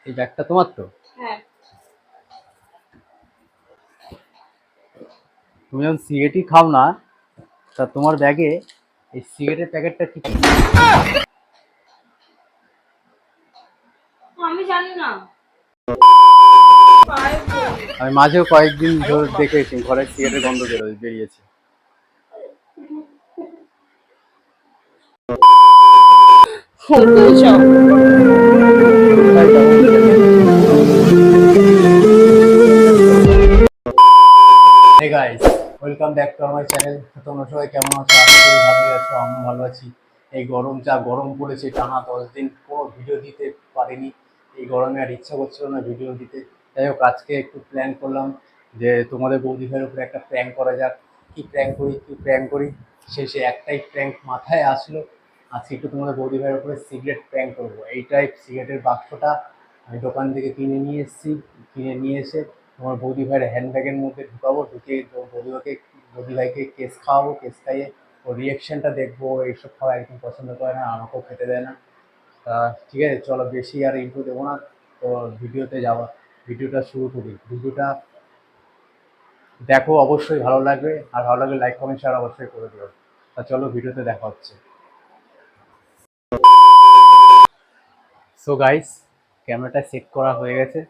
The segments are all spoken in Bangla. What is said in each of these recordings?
এই ব্যাগটা তোমার তো? হ্যাঁ। তুমি যখন সিগারেটই খাও না, তা তোমার ব্যাগে এই সিগারেটের প্যাকেটটা কি? আমি জানি না। আমি মাঝেও কয়েকদিন ধরে দেখেছি ঘরে সিগারেটের গন্ধ বেরিয়েছে। Hey guys, welcome back to আমার চ্যানেল। তোমরা সবাই কেমন আছো? আশা করি ভালোই আছো, আমিও ভালো আছি। এই যা গরম পড়েছে, টানা 10 দিন কোনো ভিডিও দিতে পারিনি। এই গরমে আর ইচ্ছা করছিল না ভিডিও দিতে। যাই হোক, আজকে একটু প্ল্যান করলাম যে তোমাদের বৌদি ভাইয়ের উপরে একটা প্র্যাঙ্ক করা যাক। কি প্র্যাঙ্ক করি শেষে একটাই প্র্যাঙ্ক মাথায় আসলো। আজকে একটু তোমাদের বৌদি ভাইয়ের উপরে সিগারেট প্র্যাঙ্ক করবো। এইটাই সিগারেটের বাক্সটা আমি দোকান থেকে কিনে নিয়ে এসেছি। কিনে নিয়ে এসে তোমার বৌদি ভাইয়ের হ্যান্ডব্যাগের মধ্যে ঢুকাবো, ঢুকিয়ে বৌদি ভাইকে কেস খাওয়াবো। কেস খাইয়ে ওর রিয়েকশনটা দেখবো। এইসব খাওয়া একদম পছন্দ করে না, আমাকেও খেতে দেয় না। তা ঠিক আছে, চলো বেশি আর ইন্ট্রো দেবো না। তো ভিডিওটা শুরু করি। ভিডিওটা দেখো, অবশ্যই ভালো লাগবে, আর ভালো লাগলে লাইক কমেন্ট শেয়ার অবশ্যই করে দিও। তা চলো ভিডিওতে দেখা হচ্ছে। সো গাইস, ক্যামেরাটা সেট করা হয়ে গেছে।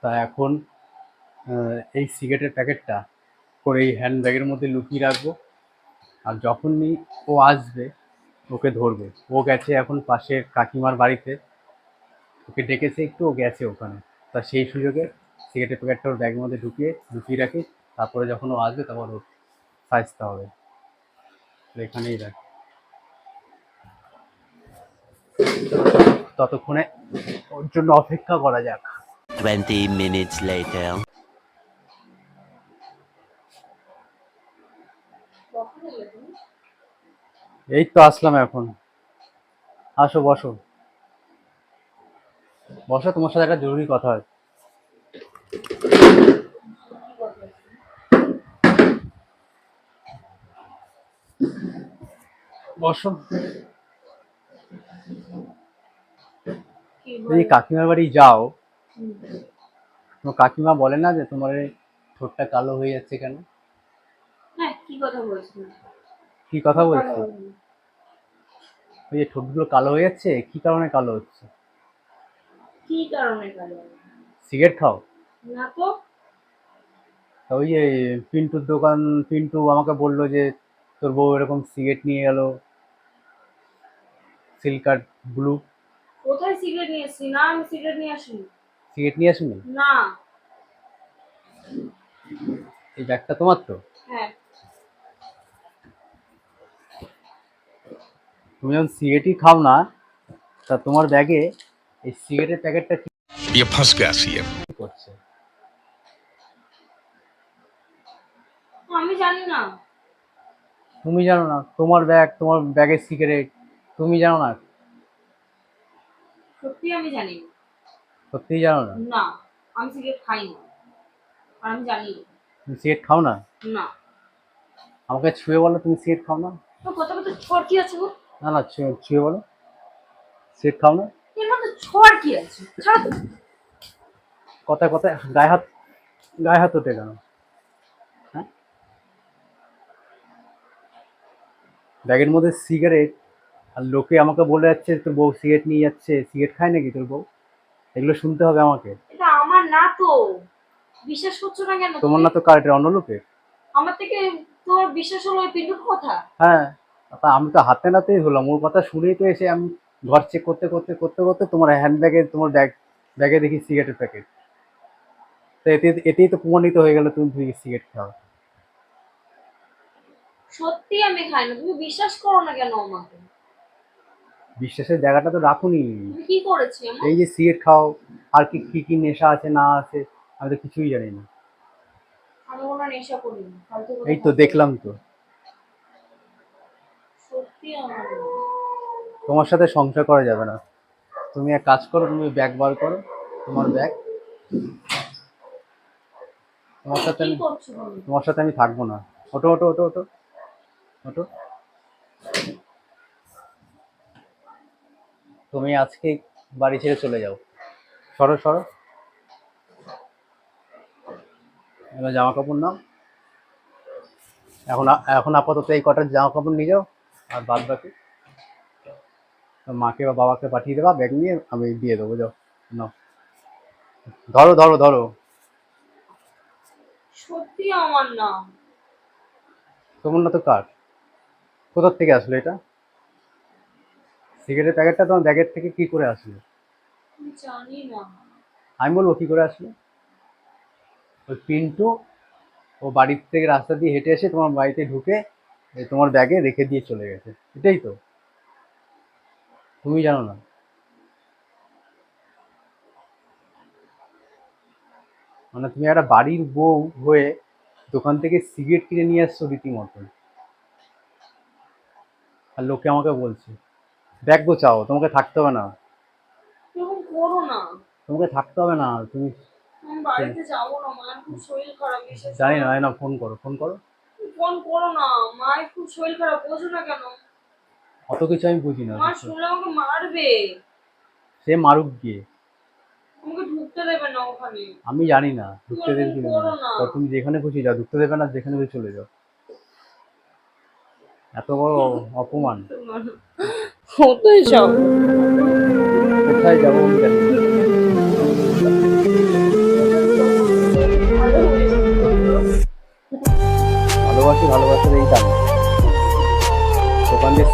তা এখন এই সিগারেটের প্যাকেটটা করে এই হ্যান্ডব্যাগের মধ্যে লুকিয়ে রাখবো। আর যখনই ও আসবে ওকে ধরবো। ও গেছে এখন পাশের কাকিমার বাড়িতে, ওকে ডেকেছে একটু, ও গেছে ওখানে। তা সেই সুযোগে সিগারেটের প্যাকেটটা ওর ব্যাগের মধ্যে লুকিয়ে রাখি। তারপরে যখন ও আসবে তখন ওর সাজতে হবে। এখানেই রাখ, ততক্ষণে ওর জন্য অপেক্ষা করা যাক। 20 minutes later. কখন এলে তুমি? এই তো আসলাম এখন। আসো, বসো বসো, তোমার সাথে একটা জরুরি কথা আছে। কি কথা? বসো। কি এই বল? কাকিমার বাড়ি যাও, হুম। তোমার কাকিমা বলে না যে তোমার এই ঠোঁটটা কালো হয়ে যাচ্ছে কেন? হ্যাঁ, কি কথা বলছিস? কি কথা কালো বলছি? হয়নি। ওই যে ঠোঁটগুলো কালো হয়ে যাচ্ছে, কি কারণে কালো হচ্ছে? কি কারণে কালো হয়নি? সিগারেট খাও? না তো। তা ওই যে পিন্টুর দোকান, পিন্টু আমাকে বললো যে তোর বউ এরকম সিগারেট নিয়ে গেল, সিল্কার ব্লু। কোথায় সিগারেট নিয়ে এসছি? না, আমি সিগারেট নিয়ে আসিনি। সিগারেট নিয়ে আসুনি? না। এই ব্যাগটা তোমার তো? হ্যাঁ। তুমি যখন সিগারেটই খাও না, তা তোমার ব্যাগে এই সিগারেটের প্যাকেটটা কি ये फंस गया सीएम। করছে? আমি জানি না। তুমি জানো না? তোমার ব্যাগ, তোমার ব্যাগের সিগারেট, তুমি জানো না? সত্যি আমি জানি না। সত্যিই জানো না? না, আমি সিগারেট খাই না। আর আমি জানি না। তুমি সিগারেট খাও না? না। আমাকে ছুঁয়ে বলো তুমি সিগারেট খাও না। তো কথা কথা ছোঁয়ার কি আছে গো? না না, ছুঁয়ে বলো সিগারেট খাও না। এর মধ্যে ছোঁয়ার কি আছে? ছাড়। কথায় কথায় গায়ে হাত ওঠে কেন? হ্যাঁ, ব্যাগের মধ্যে সিগারেট, আর লোকে আমাকে বলে যাচ্ছে তোর বউ সিগারেট নিয়ে যাচ্ছে। সিগারেট খায় নাকি তোর বউ? এগুলো শুনতে হবে আমাকে? এটা আমার না তো। বিশ্বাস করছো না কেন তোমার তুমি? না তো, কার? এটা অন্য লোকের। আমার থেকে তোমার বিশ্বাস হলো ওই পিন্টুর কথা? হ্যাঁ, তা আমি তো হাতে নাতেই হলাম, ওর কথা শুনেই তো এসে আমি ঘর চেক করতে তোমার হ্যান্ডব্যাগে, তোমার ব্যাগে দেখি সিগারেটের প্যাকেট। তো এতেই তো প্রমাণিত হয়ে গেল তুমি সিগারেট খাও। সত্যি আমি খাই না, তুমি বিশ্বাস করো না কেন আমাকে? বিশ্বাসের জায়গাটা তো রাখুনি। তুমি কি করেছি আমার? এই যে সিগারেট খাও, আর কি কি কি নেশা আছে না আছে আমি তো কিছুই জানি না। আমি কোনো নেশা করিনি, ফালতু কথা এই তো বলতে হবে দেখলাম না। তো। সত্যি আমার না। তোমার সাথে সংসার করা যাবে না। তুমি এক কাজ করো, তুমি ব্যাগ বার করো, তোমার ব্যাগ। তোমার সাথে কি আমি করছো তুমি? তোমার সাথে আমি থাকবো না। ওটো ওটো ওটো ওটো ওটো। তুমি আজকে বাড়ি ছেড়ে চলে যাও, সরো সরো, এবার জামা কাপড় নাও। এখন এখন আপাতত এই কটার জামা কাপড় নিয়ে যাও, আর বাদ বাকি মাকে বা বাবাকে পাঠিয়ে দেবা, ব্যাগ নিয়ে আমি দিয়ে দেবো, যাও নাও। ধরো ধরো ধরো। সত্যি আমার না। তোমার না তো কার? কোথার থেকে আসলো এটা? সিগারেটের প্যাকেটটা তোমার ব্যাগের থেকে কি করে আসলো? আমি জানি না। আমি বলবো কি করে আসলো? ওই পিন্টু ও বাড়ির থেকে রাস্তা দিয়ে হেঁটে এসে তোমার বাড়িতে ঢুকে তোমার ব্যাগে রেখে দিয়ে চলে গেছে, এটাই তো। তুমি জানো না? মানে তুমি একটা বাড়ির বউ হয়ে দোকান থেকে সিগারেট কিনে নিয়ে আসছো রীতিমতন, আর লোকে আমাকে বলছে ব্যাগ গোছাও, তোমাকে থাকতে হবে না, এরকম করো না। তোমাকে থাকতে হবে না, তুমি। আমি বাড়িতে যাবো না, মায়ের খুব শরীর খারাপ, বিশেষ জানি না, জানি না, ফোন করো, ফোন করো। ফোন করো না, মায়ের খুব শরীর খারাপ, বোঝো না কেন? অত কিছু আমি বুঝি না। মা শুনলে আমাকে মারবে। সে মারুক গিয়ে, আমাকে ঢুকতে দেবে না ওখানে। আমি জানি না তুমি ঢুকতে দেবে কি এরকম দেবে না। করো না। তো তুমি যেখানে খুশি যাও, ঢুকতে দেবে না, যেখানে খুশি চলে যাও। এত বড় অপমান! কোথায় যাও? কোথায় যাবো আমি জানি না। ভালোবাসি, ভালোবাসার এই দাম। দোকান দিয়ে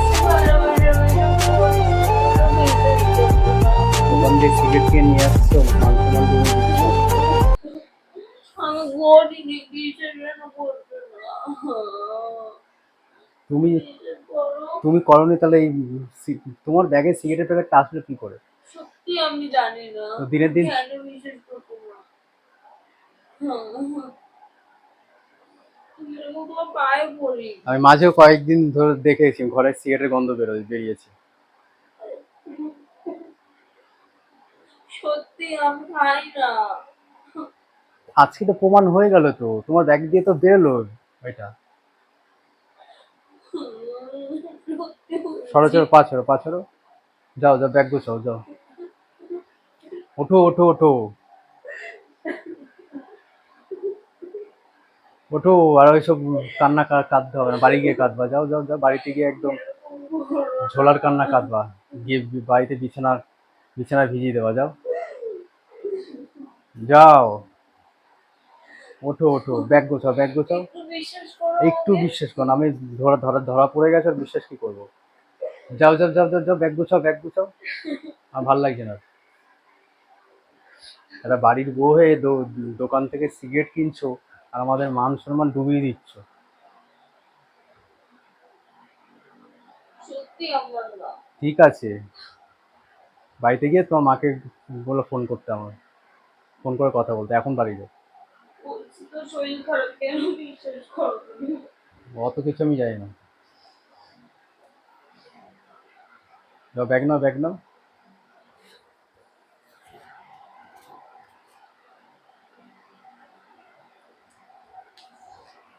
সিগারেট কিনে নিয়ে আসছো, মান সম্মান তুমি দিচ্ছ। আমি গরিনি, বিশ্বাস করবে না। তুমি বিশ্বাস করো। তুমি করনি তাহলে এই তোমার ব্যাগে সিগারেটের প্যাকেটটা আসলে কি করে? সত্যি আমি জানি না। তো দিনের দিন কেন বিশ্বাস করবো না? তুমি এরকম তোমার পায়ে পড়ি। আমি মাঝেও কয়েকদিন ধরে দেখেছি ঘরে সিগারেটের গন্ধ বেরিয়েছে। সত্যি আমি খাই না। আজকে তো প্রমাণ হয়ে গেল, তো তোমার ব্যাগ দিয়ে তো বেরোলো এটা। সত্যি সরো বলছি। সরো, পা ছড়ো, পা ছড়ো। যাও যাও, ব্যাগ গোছাও, যাও। ওঠো ওঠো ওঠো ওঠো, আর ওইসব কান্না কাঁদতে হবে না, বাড়ি গিয়ে কাঁদবা, যাও যাও যাও, বাড়িতে গিয়ে একদম ঝোলার কান্না কাঁদবা, গিয়ে বাড়িতে বিছানা ভিজিয়ে দেওয়া, যাও যাও। ওঠো ওঠো, ব্যাগ গোছাও, ব্যাগ গোছাও। একটু বিশ্বাস করো একটু আমাকে। বিশ্বাস করো না, আমি ধরা ধরা ধরা পড়ে গেছে, আর বিশ্বাস কি করবো? যাও যাও যাও যাও যাও, ব্যাগ গোছাও, ব্যাগ গোছাও। আমার ভালো লাগছে না। একটা বাড়ির বউ হয়ে দোকান থেকে সিগারেট কিনছো, আর আমাদের মান সম্মান ডুবিয়ে দিচ্ছ। সত্যি আমার না। ঠিক আছে, বাড়িতে গিয়ে তোমার মাকে বলো ফোন করতে, আমার ফোন করে কথা বলতে, এখন বাড়ি যাও। বলছি তো শরীর খারাপ, কেন বিশ্বাস করো তুমি? অত কিছু আমি জানি না। যাও, ব্যাগ নাও, ব্যাগ নাও।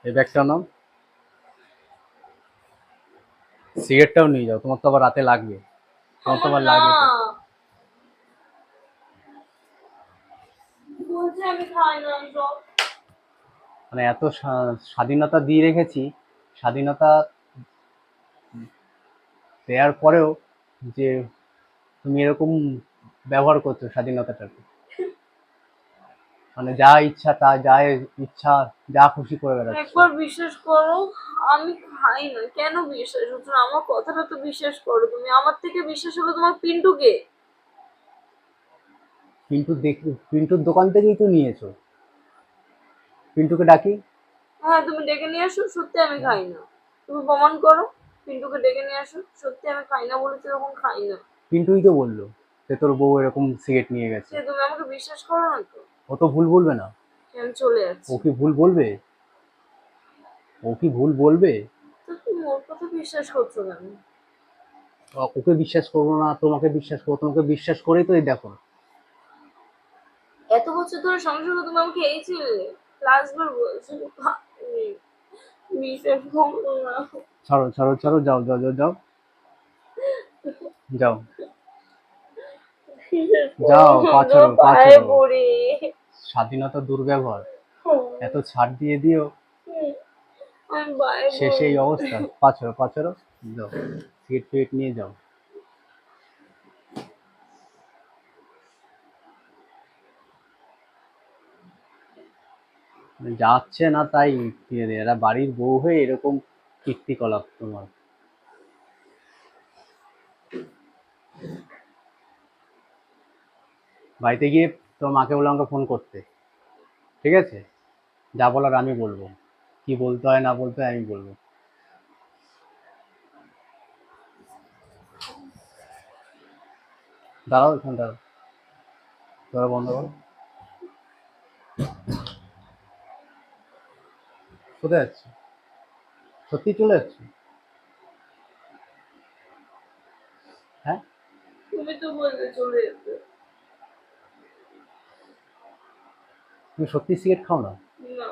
এই ব্যাগটা নাও, সিগারেটটাও নিয়ে যাও, তোমার তো আবার রাতে লাগবে, তোমার তো আমার আবার না। লাগবে তো। বলছি আমি খাই না সব। মানে এত স্বাধীনতা দিয়ে রেখেছি, স্বাধীনতা দেওয়ার পরেও যে তুমি এরকম ব্যবহার করছো স্বাধীনতাটাকে, মানে যা ইচ্ছা তা, যা ইচ্ছা যা খুশি করে বেড়াচ্ছ। একবার বিশ্বাস করো, আমি খাই না। কেন বিশ্বাস হচ্ছে না? আমার কথাটা তো বিশ্বাস করো তুমি। আমার থেকে বিশ্বাস হলো তোমার পিন্টুকে। পিন্টুর দোকান থেকেই তো নিয়েছো। পিন্টুকে ডাকি। হ্যাঁ, তুমি ডেকে নিয়ে আসো, সত্যি আমি খাই না। তুমি প্রমাণ করো, পিন্টুকে ডেকে নিয়ে আসো, সত্যি আমি খাই না বলেছি যখন খাই না। পিন্টুই তো বললো যে তোর বউ এরকম সিগারেট নিয়ে গেছে। সে তুমি আমাকে বিশ্বাস করো না তো? ও তো ভুল বলবে না। আমি চলে ও যাচ্ছি। কি ভুল বলবে? ও কি ভুল বলবে? তো তুমি ওর কথা বিশ্বাস করছো কেন? ওকে বিশ্বাস করবো না, তোমাকে বিশ্বাস করবো, তোমাকে বিশ্বাস করেই তো এই দেখো। এত বছর ধরে সংসার করে তুমি আমাকে এই ছিলে, লাস্ট বার বলছো বিশ্বাস করো না। ছাড়ো ছাড়ো ছাড়ো, যাও যাও যাও যাও যাও। যাও, পাচরো পায়ে পাচরো। পড়ি। স্বাধীনতা দুর্ব্যবহার, এত ছাড় দিয়ে দিও, আমি পায়ে শেষে পড়ি। এই অবস্থা। পাচরো পাচরো, যাও সিগারেট ফিগারেট নিয়ে যাও। যাচ্ছে না তাই কিনে দেয়, এরা বাড়ির বউ হয়ে এরকম কীর্তিকলাপ তোমার। বাড়িতে গিয়ে তোমার মাকে বলে আমাকে ফোন করতে, ঠিক আছে? যা বলার আমি বলবো, কি বলতে হয় না বলতে হয় আমি বলবো। দাঁড়াও এখানে দাঁড়াও, তোরা বন্ধ করো। কোথায় যাচ্ছি? সত্যি চলে যাচ্ছি? হ্যাঁ, তুমি তো বললে চলে যেতে। তুমি সত্যি সিগারেট খাও না? না,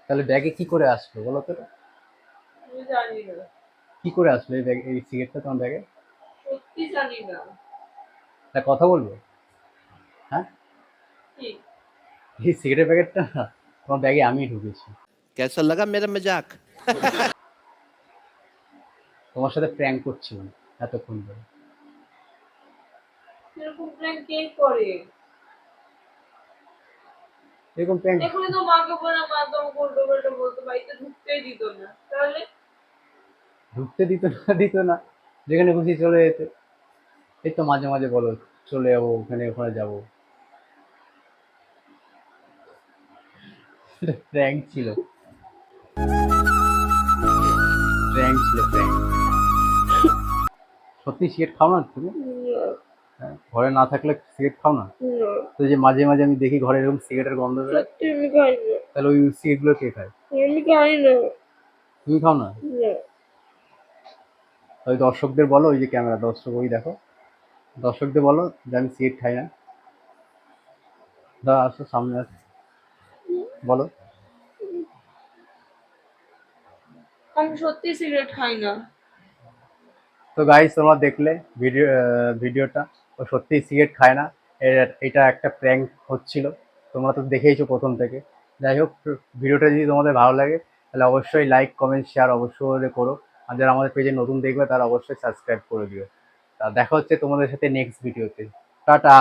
তাহলে ব্যাগে কি করে আসলো বলো তো? আমি জানি না, কি করে আসলো এই ব্যাগ, এই সিগারেটটা তোমার ব্যাগে? সত্যি জানি না। একটা কথা বলবো, হ্যাঁ, কি? এই সিগারেট প্যাকেটটা না তোমার ব্যাগে আমি ঢুকেছি। कैसा लगा मेरा मजाक? তোমার সাথে প্র্যাঙ্ক করছিলাম এতক্ষণ ধরে। এরকম প্ল্যান কে করে? এরকম প্র্যাঙ্ক এখনই তো মাকে বলে, মা তো আমাকে উল্টো পাল্টা বলতো, বাড়িতে ঢুকতেই দিত না। তাহলে ঢুকতে দিত না, যেখানে খুশি চলে যেতে। এই তো মাঝে মাঝে বলো চলে যাবো ওখানে ওখানে যাবো। প্র্যাঙ্ক ছিল, প্র্যাঙ্ক ছিল প্র্যাঙ্ক। সত্যি সিগারেট খাও না তুমি? হ্যাঁ, ঘরে না থাকলে সিগারেট খাও না? তো যে মাঝে মাঝে আমি দেখি ঘরে এরকম সিগারেটের গন্ধ বেরোয়, সত্যি আমি খাই না। তাহলে ওই সিগারেটগুলো কে খায়? আমি খাই না। তুমি খাও না? না। ওই দর্শকদের বলো, ওই যে ক্যামেরা দর্শক, ওই দেখো, দর্শকদের বলো যে আমি সিগারেট খাই না। দাঁড়া, আসো সামনে আসো, বলো। আমি সত্যি সিগারেট খাই না। তো গাইস, তোমরা দেখলে ভিডিওটা, ও সত্যিই সিগারেট খায় না। এটা একটা প্র্যাঙ্ক হচ্ছিল, তোমরা তো দেখেইছো প্রথম থেকে। যাই হোক, ভিডিওটা যদি তোমাদের ভালো লাগে তাহলে অবশ্যই লাইক কমেন্ট শেয়ার অবশ্যই করো। আর যারা আমাদের পেজে নতুন দেখবে তারা অবশ্যই সাবস্ক্রাইব করে দিও। তা দেখা হচ্ছে তোমাদের সাথে নেক্সট ভিডিওতে। টাটা।